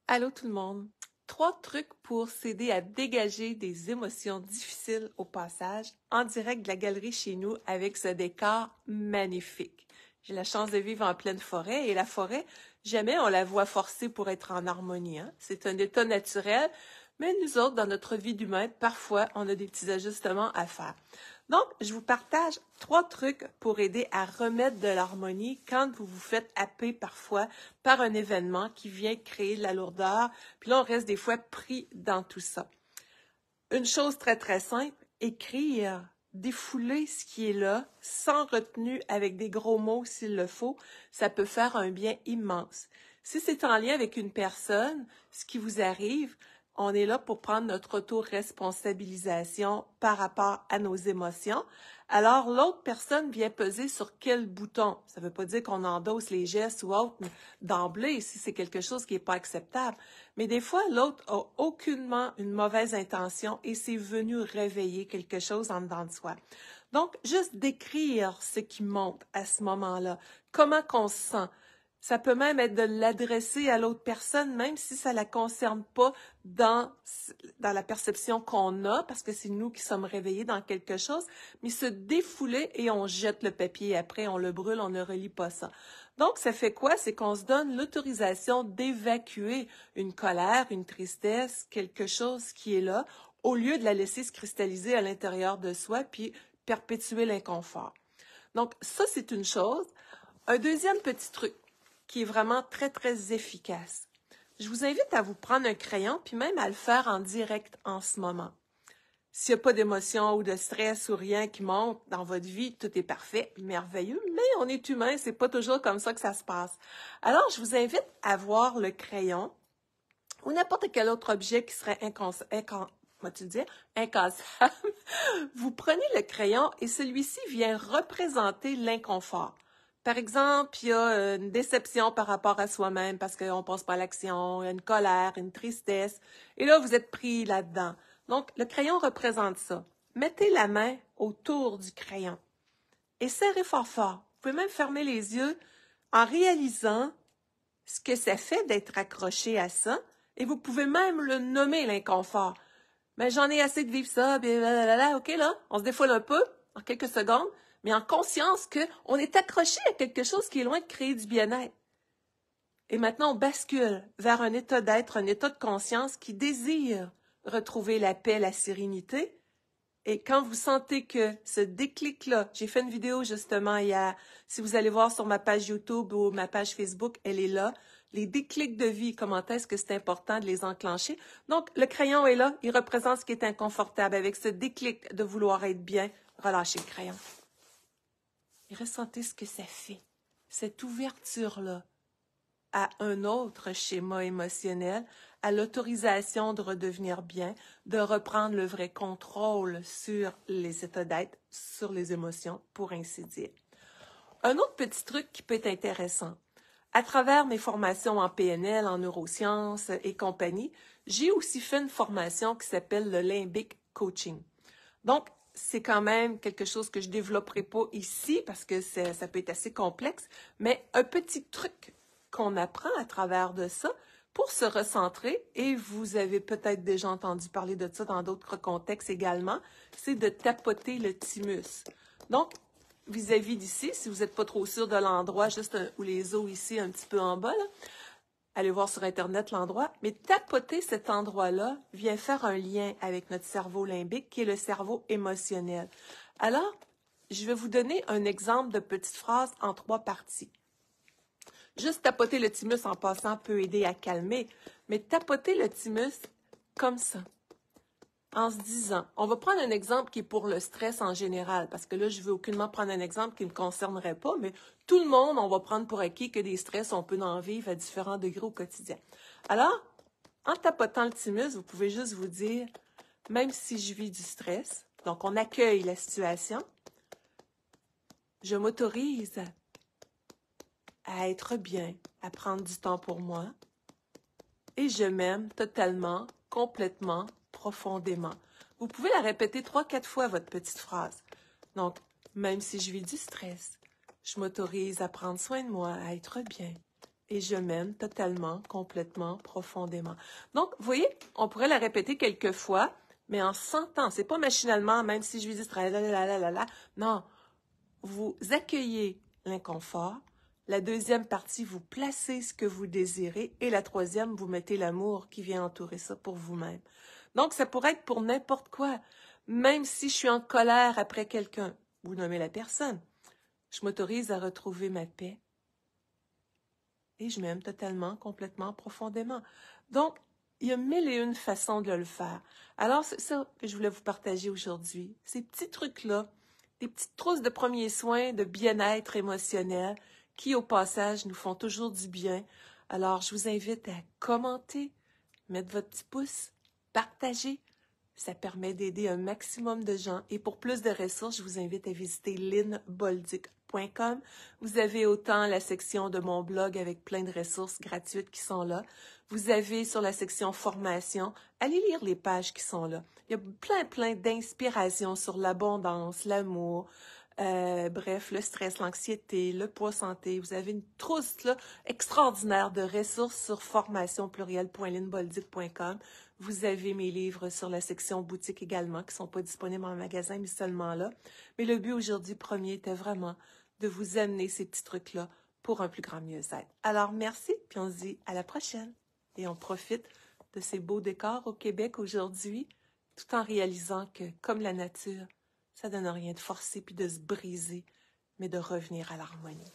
Allô tout le monde! 3 trucs pour s'aider à dégager des émotions difficiles au passage, en direct de la galerie chez nous avec ce décor magnifique. J'ai la chance de vivre en pleine forêt et la forêt, jamais on la voit forcée pour être en harmonie, hein? C'est un état naturel, mais nous autres, dans notre vie d'humain, parfois, on a des petits ajustements à faire. Donc, je vous partage 3 trucs pour aider à remettre de l'harmonie quand vous vous faites happer parfois par un événement qui vient créer de la lourdeur. Puis là, on reste des fois pris dans tout ça. Une chose très, très simple, écrire, défouler ce qui est là, sans retenue, avec des gros mots s'il le faut, ça peut faire un bien immense. Si c'est en lien avec une personne, ce qui vous arrive, on est là pour prendre notre auto-responsabilisation par rapport à nos émotions. Alors, l'autre personne vient peser sur quel bouton? Ça ne veut pas dire qu'on endosse les gestes ou autres d'emblée si c'est quelque chose qui n'est pas acceptable. Mais des fois, l'autre a aucunement une mauvaise intention et c'est venu réveiller quelque chose en dedans de soi. Donc, juste d'écrire ce qui monte à ce moment-là, comment qu'on se sent. Ça peut même être de l'adresser à l'autre personne, même si ça ne la concerne pas dans la perception qu'on a, parce que c'est nous qui sommes réveillés dans quelque chose, mais se défouler et on jette le papier après, on le brûle, on ne relit pas ça. Donc, ça fait quoi? C'est qu'on se donne l'autorisation d'évacuer une colère, une tristesse, quelque chose qui est là, au lieu de la laisser se cristalliser à l'intérieur de soi, puis perpétuer l'inconfort. Donc, ça, c'est une chose. Un deuxième petit truc qui est vraiment très, très efficace. Je vous invite à vous prendre un crayon, puis même à le faire en direct en ce moment. S'il n'y a pas d'émotion ou de stress ou rien qui monte dans votre vie, tout est parfait, merveilleux, mais on est humain, c'est pas toujours comme ça que ça se passe. Alors, je vous invite à voir le crayon ou n'importe quel autre objet qui serait incassable. Vous prenez le crayon et celui-ci vient représenter l'inconfort. Par exemple, il y a une déception par rapport à soi-même parce qu'on ne passe pas à l'action, il y a une colère, une tristesse, et là, vous êtes pris là-dedans. Donc, le crayon représente ça. Mettez la main autour du crayon et serrez fort fort. Vous pouvez même fermer les yeux en réalisant ce que ça fait d'être accroché à ça, et vous pouvez même le nommer l'inconfort. Mais j'en ai assez de vivre ça, blablabla. OK, là, on se défoule un peu, en quelques secondes, mais en conscience qu'on est accroché à quelque chose qui est loin de créer du bien-être. Et maintenant, on bascule vers un état d'être, un état de conscience qui désire retrouver la paix, la sérénité. Et quand vous sentez que ce déclic-là, j'ai fait une vidéo justement hier, si vous allez voir sur ma page YouTube ou ma page Facebook, elle est là. Les déclics de vie, comment est-ce que c'est important de les enclencher. Donc, le crayon est là, il représente ce qui est inconfortable. Avec ce déclic de vouloir être bien, relâchez le crayon. Et ressentez ce que ça fait, cette ouverture-là à un autre schéma émotionnel, à l'autorisation de redevenir bien, de reprendre le vrai contrôle sur les états d'être, sur les émotions, pour ainsi dire. Un autre petit truc qui peut être intéressant. À travers mes formations en PNL, en neurosciences et compagnie, j'ai aussi fait une formation qui s'appelle le Limbic Coaching. Donc, c'est quand même quelque chose que je ne développerai pas ici parce que ça peut être assez complexe, mais un petit truc qu'on apprend à travers de ça pour se recentrer, et vous avez peut-être déjà entendu parler de ça dans d'autres contextes également, c'est de tapoter le thymus. Donc, vis-à-vis d'ici, si vous n'êtes pas trop sûr de l'endroit, juste où les os ici, un petit peu en bas, là, allez voir sur Internet l'endroit, mais tapoter cet endroit-là vient faire un lien avec notre cerveau limbique, qui est le cerveau émotionnel. Alors, je vais vous donner un exemple de petite phrase en 3 parties. Juste tapoter le thymus en passant peut aider à calmer, mais tapoter le thymus comme ça, en se disant, on va prendre un exemple qui est pour le stress en général, parce que là, je ne veux aucunement prendre un exemple qui ne me concernerait pas, mais tout le monde, on va prendre pour acquis que des stress, on peut en vivre à différents degrés au quotidien. Alors, en tapotant le thymus, vous pouvez juste vous dire, même si je vis du stress, donc on accueille la situation, je m'autorise à être bien, à prendre du temps pour moi, et je m'aime totalement, complètement, profondément. Vous pouvez la répéter 3-4 fois, votre petite phrase. Donc, même si je vis du stress, je m'autorise à prendre soin de moi, à être bien, et je m'aime totalement, complètement, profondément. Donc, vous voyez, on pourrait la répéter quelques fois, mais en sentant, c'est pas machinalement, même si je lui dis non, vous accueillez l'inconfort. La deuxième partie, vous placez ce que vous désirez. Et la troisième, vous mettez l'amour qui vient entourer ça pour vous-même. Donc, ça pourrait être pour n'importe quoi. Même si je suis en colère après quelqu'un, vous nommez la personne. Je m'autorise à retrouver ma paix. Et je m'aime totalement, complètement, profondément. Donc, il y a mille et une façons de le faire. Alors, c'est ça que je voulais vous partager aujourd'hui. Ces petits trucs-là, des petites trousses de premiers soins, de bien-être émotionnel, qui, au passage, nous font toujours du bien. Alors, je vous invite à commenter, mettre votre petit pouce, partager. Ça permet d'aider un maximum de gens. Et pour plus de ressources, je vous invite à visiter lynnebolduc.com. Vous avez autant la section de mon blog avec plein de ressources gratuites qui sont là. Vous avez sur la section formation, allez lire les pages qui sont là. Il y a plein d'inspirations sur l'abondance, l'amour, bref, le stress, l'anxiété, le poids santé. Vous avez une trousse là, extraordinaire de ressources sur formation.lynnebolduc.com. Vous avez mes livres sur la section boutique également, qui ne sont pas disponibles en magasin, mais seulement là. Mais le but aujourd'hui premier était vraiment de vous amener ces petits trucs-là pour un plus grand mieux-être. Alors, merci, puis on se dit à la prochaine. Et on profite de ces beaux décors au Québec aujourd'hui, tout en réalisant que, comme la nature, ça ne donne rien de forcer puis de se briser, mais de revenir à l'harmonie.